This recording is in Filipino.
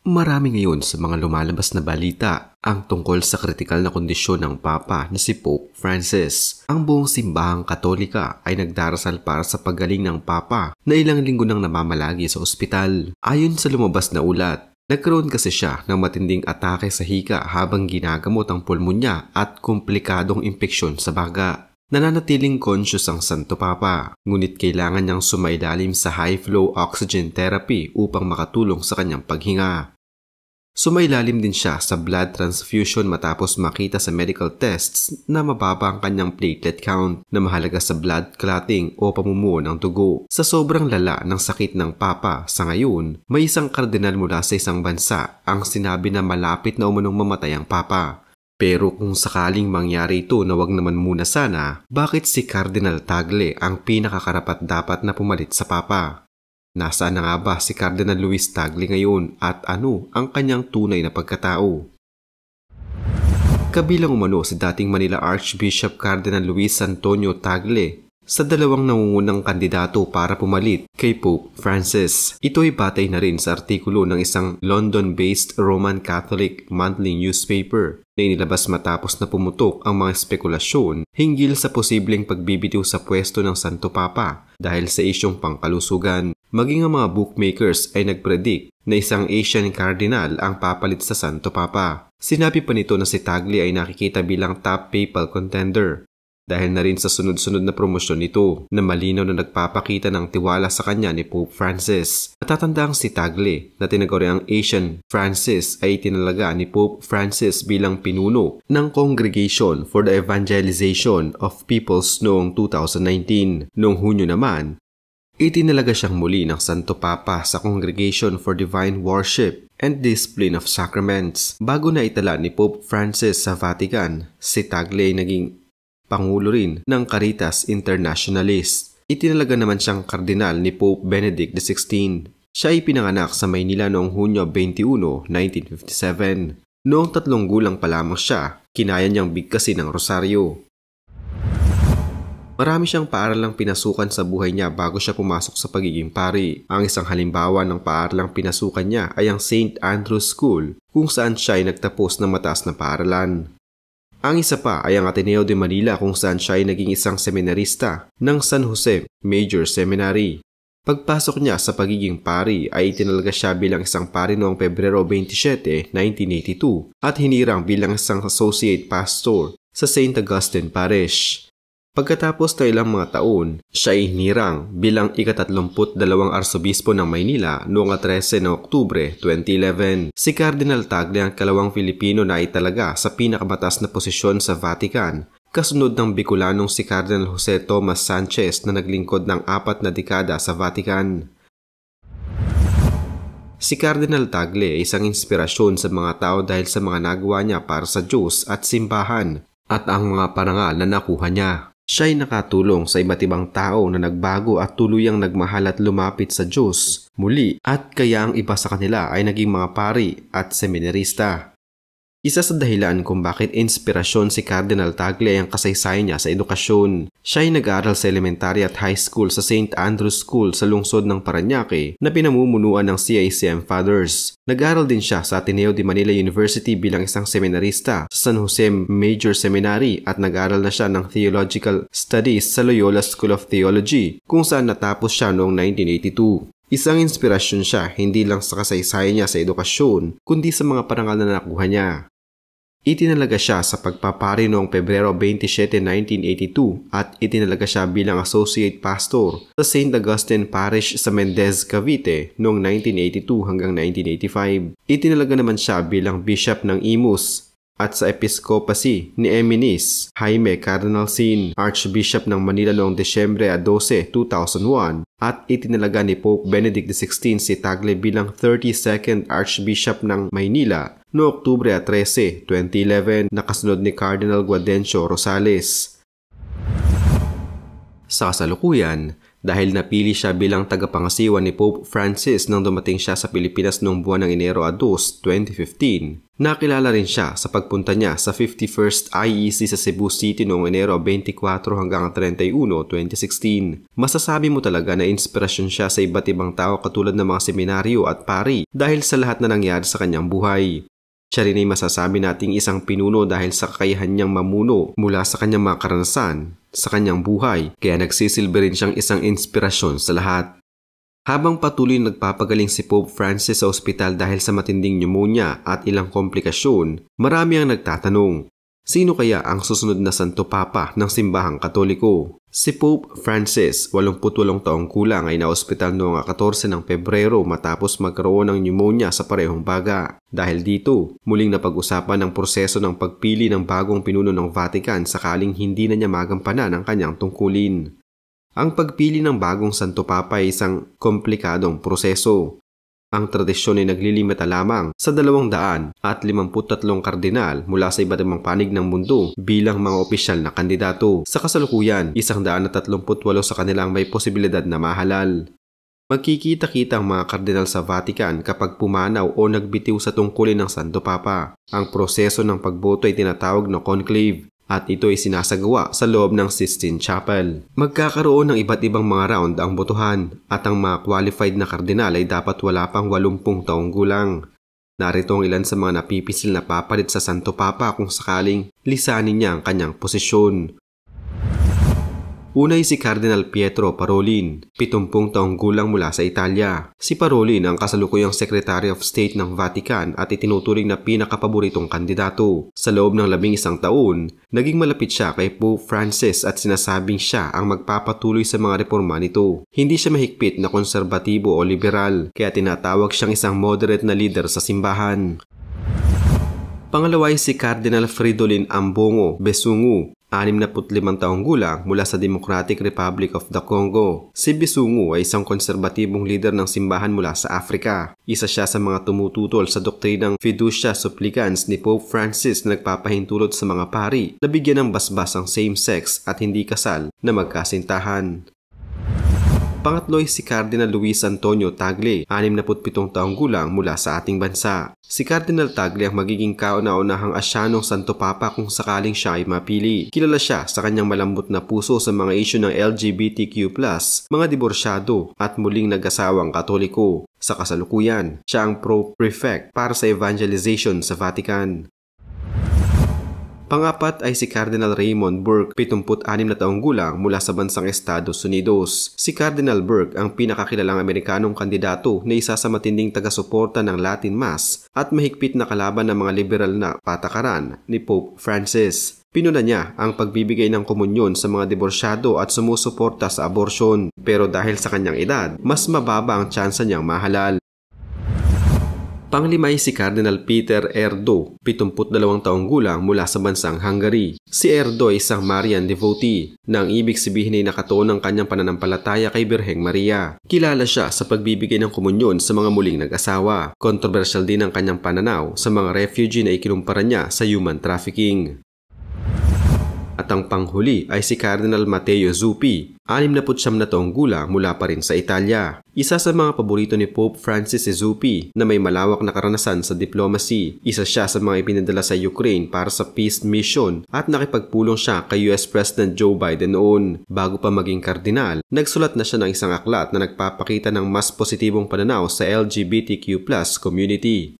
Marami ngayon sa mga lumalabas na balita ang tungkol sa kritikal na kondisyon ng Papa na si Pope Francis. Ang buong simbahang Katolika ay nagdarasal para sa paggaling ng Papa na ilang linggo nang namamalagi sa ospital. Ayon sa lumabas na ulat, nagkaroon kasi siya ng matinding atake sa hika habang ginagamot ang pulmonya at komplikadong impeksyon sa baga. Nananatiling conscious ang Santo Papa, ngunit kailangan niyang sumailalim sa high-flow oxygen therapy upang makatulong sa kanyang paghinga. Sumailalim din siya sa blood transfusion matapos makita sa medical tests na mababa ang kanyang platelet count na mahalaga sa blood clotting o pamumuo ng dugo. Sa sobrang lala ng sakit ng Papa sa ngayon, may isang kardinal mula sa isang bansa ang sinabi na malapit na umunong mamatay ang Papa. Pero kung sakaling mangyari ito na wag naman muna sana, bakit si Cardinal Tagle ang pinakakarapat-dapat na pumalit sa Papa? Nasaan na nga ba si Cardinal Luis Tagle ngayon at ano ang kanyang tunay na pagkatao? Kabilang umano si dating Manila Archbishop Cardinal Luis Antonio Tagle sa dalawang nangungunang kandidato para pumalit kay Pope Francis. Ito ay batay na rin sa artikulo ng isang London-based Roman Catholic monthly newspaper na inilabas matapos na pumutok ang mga spekulasyon hinggil sa posibleng pagbibitiw sa pwesto ng Santo Papa dahil sa isyong pangkalusugan. Maging ang mga bookmakers ay nagpredict na isang Asian cardinal ang papalit sa Santo Papa. Sinabi pa nito na si Tagle ay nakikita bilang top papal contender. Dahil na rin sa sunod-sunod na promosyon nito na malinaw na nagpapakita ng tiwala sa kanya ni Pope Francis. Natatandang si Tagle na tinaguriang Asian Francis ay tinalaga ni Pope Francis bilang pinuno ng Congregation for the Evangelization of Peoples noong 2019. Noong Hunyo naman, itinalaga siyang muli ng Santo Papa sa Congregation for Divine Worship and Discipline of Sacraments. Bago na itala ni Pope Francis sa Vatican, si Tagle ay naging Pangulo rin ng Caritas Internationalis. Itinalaga naman siyang kardinal ni Pope Benedict XVI. Siya ay pinanganak sa Maynila noong Hunyo 21, 1957. Noong 3 gulang pa lamang siya, kinaya niyang bigkasin ang rosaryo. Marami siyang paaralang pinasukan sa buhay niya bago siya pumasok sa pagiging pari. Ang isang halimbawa ng paaralang pinasukan niya ay ang St. Andrew's School, kung saan siya ay nagtapos ng mataas na paaralan. Ang isa pa ay ang Ateneo de Manila kung saan siya ay naging isang seminarista ng San Jose Major Seminary. Pagpasok niya sa pagiging pari ay itinalaga siya bilang isang pari noong Pebrero 27, 1982 at hinirang bilang isang associate pastor sa St. Augustine Parish. Pagkatapos ng ilang mga taon, siya ay hinirang bilang ika-32 Arsobispo ng Maynila noong 13 na Oktubre 2011. Si Cardinal Tagle ang kalawang Filipino na italaga sa pinakamataas na posisyon sa Vatican, kasunod ng Bicolanong si Cardinal Jose Tomas Sanchez na naglingkod ng 4 na dekada sa Vatican. Si Cardinal Tagle ay isang inspirasyon sa mga tao dahil sa mga nagawa niya para sa Diyos at simbahan at ang mga parangal na nakuha niya. Siya ay nakatulong sa iba't ibang tao na nagbago at tuluyang nagmahal at lumapit sa Diyos muli at kaya ang iba sa kanila ay naging mga pari at seminarista. Isa sa dahilan kung bakit inspirasyon si Cardinal Tagle ang kasaysayan niya sa edukasyon. Siya ay nag-aaral sa elementary at high school sa St. Andrew's School sa lungsod ng Parañaque na pinamumunuan ng CICM Fathers. Nag-aaral din siya sa Ateneo de Manila University bilang isang seminarista sa San Jose Major Seminary at nag-aaral na siya ng Theological Studies sa Loyola School of Theology kung saan natapos siya noong 1982. Isang inspirasyon siya hindi lang sa kasaysayan niya sa edukasyon kundi sa mga parangal na nakuha niya. Itinalaga siya sa pagpapari noong Pebrero 27, 1982 at itinalaga siya bilang Associate Pastor sa St. Augustine Parish sa Mendez, Cavite noong 1982 hanggang 1985. Itinalaga naman siya bilang Bishop ng Imus at sa Episcopacy ni Eminis Jaime Cardinal Sin, Archbishop ng Manila noong Desyembre 12, 2001 at itinalaga ni Pope Benedict XVI si Tagle bilang 32nd Archbishop ng Maynila noong Oktubre 13, 2011 na kasunod ni Cardinal Guaudencio Rosales. Sa kasalukuyan, dahil napili siya bilang tagapangasiwa ni Pope Francis nang dumating siya sa Pilipinas noong buwan ng Enero 2, 2015. Nakilala rin siya sa pagpunta niya sa 51st IEC sa Cebu City noong Enero 24 hanggang 31, 2016. Masasabi mo talaga na inspirasyon siya sa iba't ibang tao katulad ng mga seminaryo at pari dahil sa lahat na nangyari sa kanyang buhay. Siya rin ay masasabi nating isang pinuno dahil sa kakayahan niyang mamuno mula sa kanyang mga karanasan sa kanyang buhay, kaya nagsisilbi rin siyang isang inspirasyon sa lahat. Habang patuloy nagpapagaling si Pope Francis sa ospital dahil sa matinding pneumonia at ilang komplikasyon, marami ang nagtatanong, sino kaya ang susunod na Santo Papa ng Simbahang Katoliko? Si Pope Francis, 88 taong gulang, ay naospital noong 14 ng Pebrero matapos magkaroon ng pneumonia sa parehong baga. Dahil dito, muling napag-usapan ang proseso ng pagpili ng bagong pinuno ng Vatican sakaling hindi na niya magampanan ang kanyang tungkulin. Ang pagpili ng bagong Santo Papa ay isang komplikadong proseso. Ang tradisyon ay naglilimita lamang sa 253 kardinal mula sa iba't ibang panig ng mundo bilang mga opisyal na kandidato. Sa kasalukuyan, 138 sa kanilang may posibilidad na mahalal. Magkikita-kita ang mga kardinal sa Vatican kapag pumanaw o nagbitiw sa tungkulin ng Santo Papa. Ang proseso ng pagboto ay tinatawag na conclave, at ito ay sinasagawa sa loob ng Sistine Chapel. Magkakaroon ng iba't ibang mga round ang botohan at ang mga qualified na kardinal ay dapat wala pang 80 taong gulang. Narito ang ilan sa mga napipisil na papalit sa Santo Papa kung sakaling lisanin niya ang kanyang posisyon. Una ay si Cardinal Pietro Parolin, 70 taong gulang mula sa Italia. Si Parolin ang kasalukuyang Secretary of State ng Vatican at itinuturing na pinakapaboritong kandidato. Sa loob ng 11 taon, naging malapit siya kay Pope Francis at sinasabing siya ang magpapatuloy sa mga reforma nito. Hindi siya mahigpit na konserbatibo o liberal, kaya tinatawag siyang isang moderate na leader sa simbahan. Pangalawa ay si Cardinal Fridolin Ambongo Besungu, 65 taong gulang mula sa Democratic Republic of the Congo. Si Besungu ay isang konserbatibong leader ng simbahan mula sa Africa. Isa siya sa mga tumututol sa doktrinang Fiducia Supplicans ni Pope Francis na nagpapahintulot sa mga pari na bigyan ng basbas ang same-sex at hindi kasal na magkasintahan. Pangatlo ay si Cardinal Luis Antonio Tagle, 67 taong gulang mula sa ating bansa. Si Cardinal Tagle ang magiging kauna-unahang Asyanong Santo Papa kung sakaling siya ay mapili. Kilala siya sa kanyang malambot na puso sa mga isyu ng LGBTQ+, mga diborsyado at muling nag-asawang Katoliko. Sa kasalukuyan, siya ang Pro-Prefect para sa evangelization sa Vatican. Pangapat ay si Cardinal Raymond Burke, 76 na taong gulang mula sa bansang Estados Unidos. Si Cardinal Burke ang pinakakilalang Amerikanong kandidato na isa sa matinding taga-suporta ng Latin Mass at mahigpit na kalaban ng mga liberal na patakaran ni Pope Francis. Pinuna niya ang pagbibigay ng komunyon sa mga diborsyado at sumusuporta sa abortion, pero dahil sa kanyang edad, mas mababa ang tsansa niyang mahalal. Panglima ay si Cardinal Peter Erdo, 72 taong gulang mula sa bansang Hungary. Si Erdo ay isang Marian devotee na ang ibig sabihin ay nakatuon ng kanyang pananampalataya kay Birheng Maria. Kilala siya sa pagbibigay ng komunyon sa mga muling nag-asawa. Kontrobersyal din ang kanyang pananaw sa mga refugee na ikinumpara niya sa human trafficking. At ang panghuli ay si Cardinal Matteo Zuppi, 69 na taong gulang mula pa rin sa Italia. Isa sa mga paborito ni Pope Francis si Zuppi na may malawak na karanasan sa diplomacy. Isa siya sa mga ipinadala sa Ukraine para sa peace mission at nakipagpulong siya kay US President Joe Biden noon. Bago pa maging kardinal, nagsulat na siya ng isang aklat na nagpapakita ng mas positibong pananaw sa LGBTQ+ community.